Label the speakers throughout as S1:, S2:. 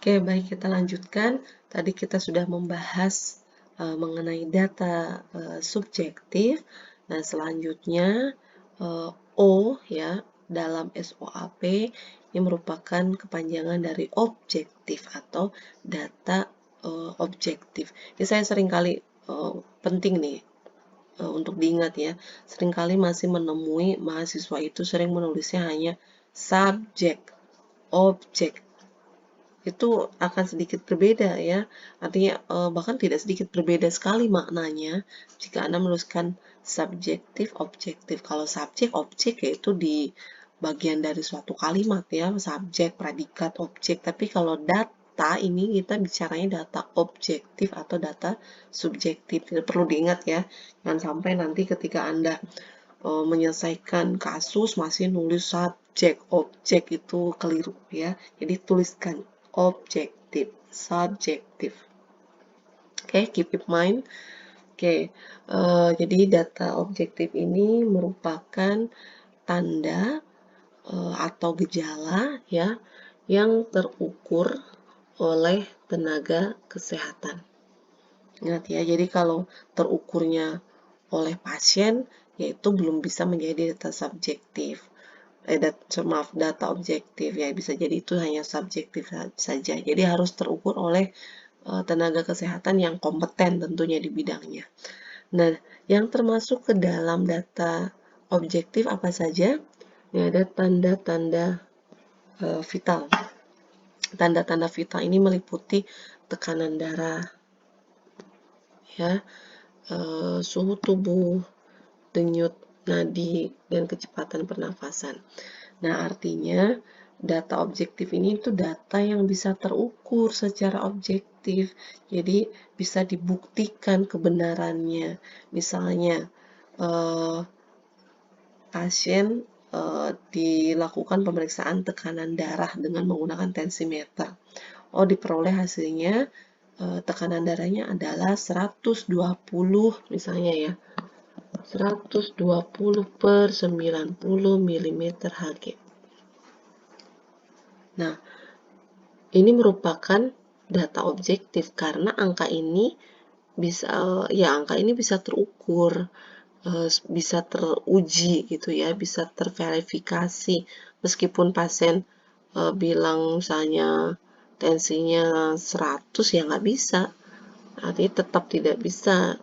S1: Oke, baik kita lanjutkan. Tadi kita sudah membahas mengenai data subjektif. Nah, selanjutnya O ya dalam SOAP ini merupakan kepanjangan dari objektif atau data objektif. Ini saya seringkali penting nih untuk diingat ya. Seringkali masih menemui mahasiswa itu sering menulisnya hanya subjek, objek, itu akan sedikit berbeda ya. Artinya bahkan tidak sedikit berbeda sekali maknanya jika Anda menuliskan subjektif, objektif. Kalau subjek, objek yaitu di bagian dari suatu kalimat ya, subjek, predikat, objek. Tapi kalau data ini kita bicaranya data objektif atau data subjektif. Itu perlu diingat ya. Jangan sampai nanti ketika Anda menyelesaikan kasus masih nulis subjek, objek itu keliru ya. Jadi tuliskan objektif, subjektif. Oke, keep in mind. Oke, jadi data objektif ini merupakan tanda atau gejala ya yang terukur oleh tenaga kesehatan. Ingat ya, jadi kalau terukurnya oleh pasien, yaitu belum bisa menjadi data subjektif. Data objektif ya, bisa jadi itu hanya subjektif saja. Jadi harus terukur oleh tenaga kesehatan yang kompeten tentunya di bidangnya. Nah, yang termasuk ke dalam data objektif apa saja? Ini ada tanda-tanda vital. Tanda-tanda vital ini meliputi tekanan darah, ya, suhu tubuh, denyut nadi, dan kecepatan pernafasan. Nah, artinya data objektif ini itu data yang bisa terukur secara objektif. Jadi bisa dibuktikan kebenarannya. Misalnya pasien dilakukan pemeriksaan tekanan darah dengan menggunakan tensimeter. Oh, diperoleh hasilnya tekanan darahnya adalah 120 misalnya ya. 120 per 90 mm Hg. Nah, ini merupakan data objektif karena angka ini bisa terukur, bisa teruji gitu ya, bisa terverifikasi. Meskipun pasien bilang misalnya tensinya 100 ya nggak bisa, artinya tetap tidak bisa.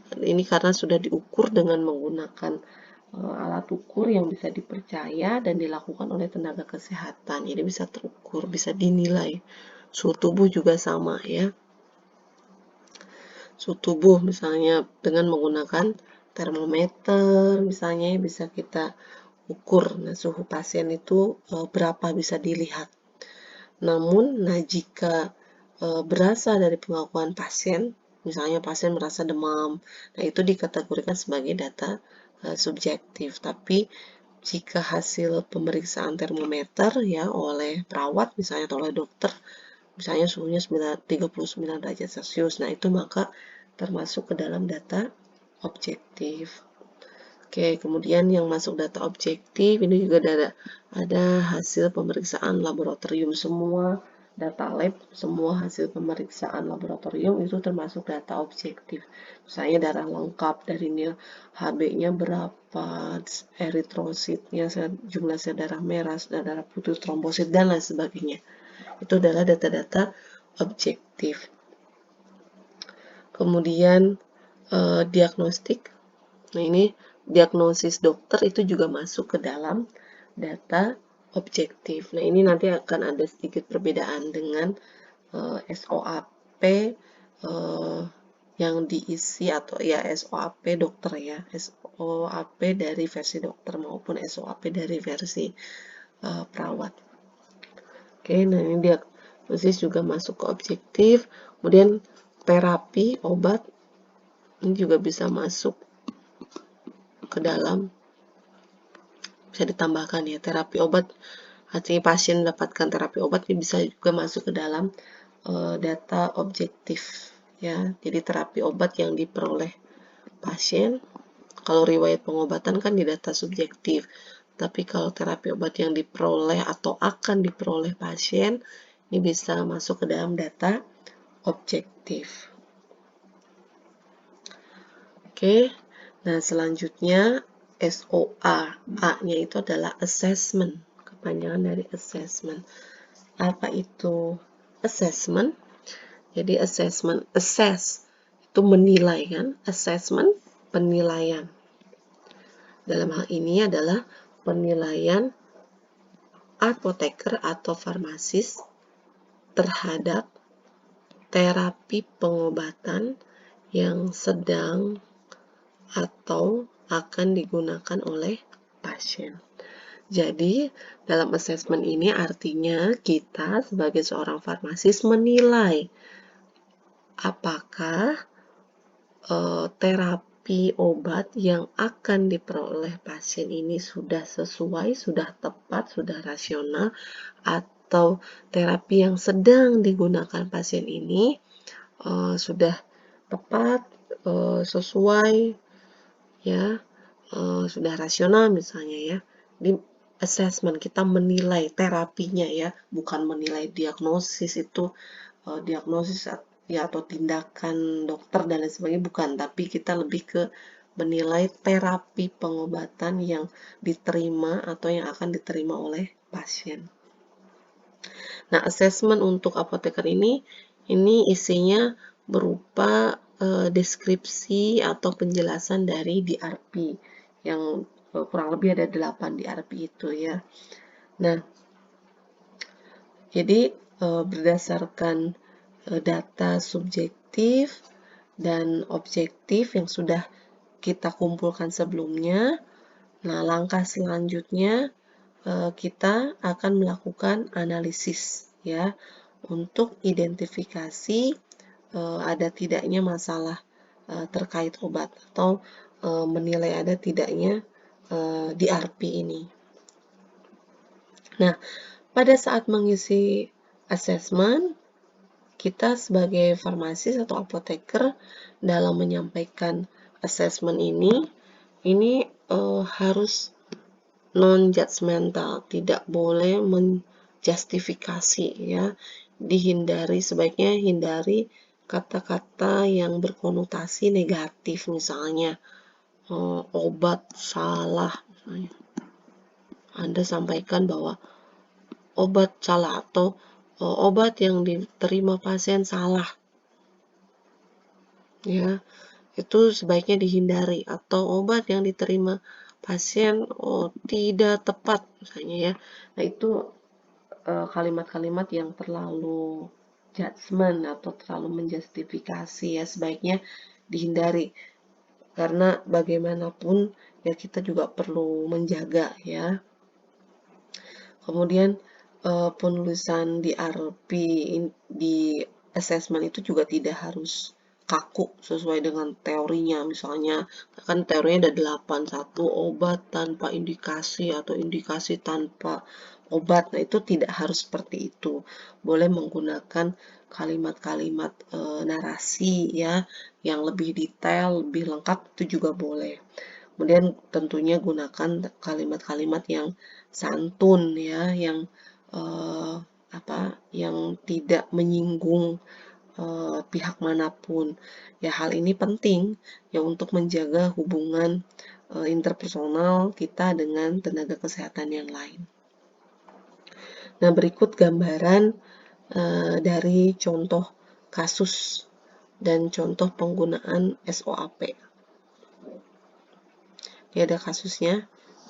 S1: Ini karena sudah diukur dengan menggunakan alat ukur yang bisa dipercaya dan dilakukan oleh tenaga kesehatan. Jadi bisa terukur, bisa dinilai. Suhu tubuh juga sama ya. Suhu tubuh misalnya dengan menggunakan termometer misalnya bisa kita ukur. Nah, suhu pasien itu berapa bisa dilihat. Namun, jika berasal dari pengakuan pasien, misalnya pasien merasa demam, nah itu dikategorikan sebagai data subjektif. Tapi jika hasil pemeriksaan termometer ya oleh perawat misalnya atau oleh dokter, misalnya suhunya 39 derajat Celcius, nah itu maka termasuk ke dalam data objektif. Oke, kemudian yang masuk data objektif ini juga ada hasil pemeriksaan laboratorium. Semua data lab, semua hasil pemeriksaan laboratorium itu termasuk data objektif. Misalnya darah lengkap dari nil HB-nya berapa, eritrositnya, jumlah sel darah merah, darah putih, trombosit, dan lain sebagainya. Itu adalah data-data objektif. Kemudian diagnostik. Nah, ini diagnosis dokter itu juga masuk ke dalam data objektif. Nah, ini nanti akan ada sedikit perbedaan dengan SOAP yang diisi atau ya SOAP dokter ya, SOAP dari versi dokter maupun SOAP dari versi perawat. Oke, nah ini diagnosis juga masuk ke objektif. Kemudian terapi obat ini juga bisa masuk ke dalam, bisa ditambahkan ya, terapi obat, artinya pasien mendapatkan terapi obat ini bisa juga masuk ke dalam data objektif ya. Jadi terapi obat yang diperoleh pasien, kalau riwayat pengobatan kan di data subjektif, tapi kalau terapi obat yang diperoleh atau akan diperoleh pasien Ini bisa masuk ke dalam data objektif. Oke, nah selanjutnya SOA. A-nya itu adalah assessment, kepanjangan dari assessment. Apa itu assessment? Jadi assessment, assess itu menilai kan, assessment penilaian. Dalam hal ini adalah penilaian apoteker atau farmasis terhadap terapi pengobatan yang sedang atau akan digunakan oleh pasien. Jadi, dalam assessment ini artinya kita sebagai seorang farmasis menilai apakah terapi obat yang akan diperoleh pasien ini sudah sesuai, sudah tepat, sudah rasional, atau terapi yang sedang digunakan pasien ini sudah tepat, sesuai, ya, sudah rasional misalnya ya. Di assessment kita menilai terapinya ya, bukan menilai diagnosis itu diagnosis ya atau tindakan dokter dan lain sebagainya, bukan, tapi kita lebih ke menilai terapi pengobatan yang diterima atau yang akan diterima oleh pasien. Nah, assessment untuk apoteker ini isinya berupa deskripsi atau penjelasan dari DRP yang kurang lebih ada 8 DRP itu ya. Nah, jadi berdasarkan data subjektif dan objektif yang sudah kita kumpulkan sebelumnya, nah langkah selanjutnya kita akan melakukan analisis ya untuk identifikasi ada tidaknya masalah terkait obat atau menilai ada tidaknya DRP ini. Nah, pada saat mengisi assessment, kita sebagai farmasis atau apoteker dalam menyampaikan assessment ini harus non-judgmental, tidak boleh menjustifikasi ya. Sebaiknya hindari kata-kata yang berkonotasi negatif, misalnya obat salah, misalnya. Anda sampaikan bahwa obat salah atau obat yang diterima pasien salah, ya, itu sebaiknya dihindari. Atau obat yang diterima pasien tidak tepat, misalnya ya. Nah, itu kalimat-kalimat yang terlalu judgment atau terlalu menjustifikasi ya, sebaiknya dihindari. Karena bagaimanapun ya kita juga perlu menjaga ya. Kemudian penulisan DRP di assessment itu juga tidak harus kaku sesuai dengan teorinya. Misalnya kan teorinya ada 8, 1 obat tanpa indikasi atau indikasi tanpa obat. Nah, itu tidak harus seperti itu. Boleh menggunakan kalimat-kalimat narasi ya yang lebih detail, lebih lengkap, itu juga boleh. Kemudian tentunya gunakan kalimat-kalimat yang santun ya, yang yang tidak menyinggung pihak manapun. Ya, hal ini penting ya untuk menjaga hubungan interpersonal kita dengan tenaga kesehatan yang lain. Nah, berikut gambaran dari contoh kasus dan contoh penggunaan SOAP. Ini ada kasusnya.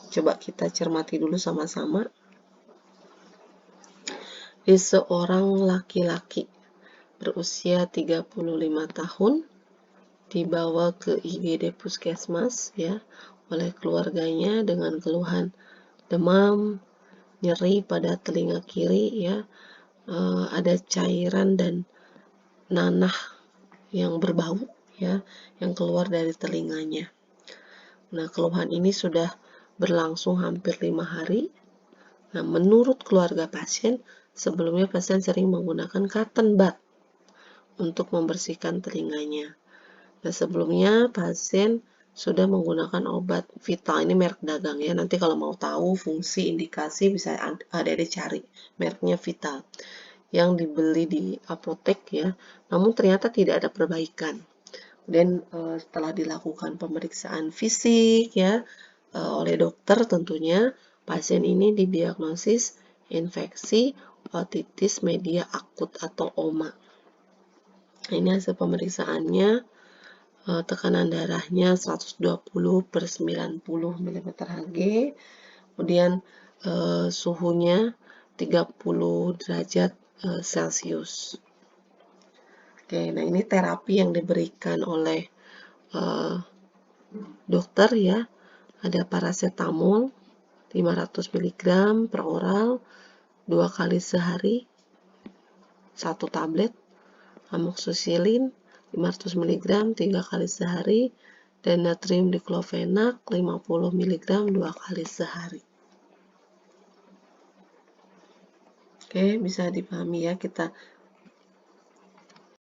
S1: Coba kita cermati dulu sama-sama. Di seorang laki-laki berusia 35 tahun dibawa ke IGD Puskesmas ya oleh keluarganya dengan keluhan demam, nyeri pada telinga kiri ya, ada cairan dan nanah yang berbau ya yang keluar dari telinganya. Nah, keluhan ini sudah berlangsung hampir 5 hari. Nah, menurut keluarga pasien, sebelumnya pasien sering menggunakan cotton bud untuk membersihkan telinganya. Nah, sebelumnya pasien sudah menggunakan obat Vital, ini merek dagang ya. Nanti kalau mau tahu fungsi indikasi bisa ada cari, mereknya Vital. yang dibeli di apotek ya, namun ternyata tidak ada perbaikan. Kemudian setelah dilakukan pemeriksaan fisik ya oleh dokter tentunya, pasien ini didiagnosis infeksi otitis media akut atau OMA. Ini hasil pemeriksaannya, tekanan darahnya 120/90 mm/Hg, kemudian suhunya 30 derajat Celcius. Oke, nah ini terapi yang diberikan oleh dokter ya. Ada paracetamol 500 mg per oral 2 kali sehari, 1 tablet, amoxicillin 500 mg 3 kali sehari, dan natrium diklofenak 50 mg 2 kali sehari. Oke, bisa dipahami ya, kita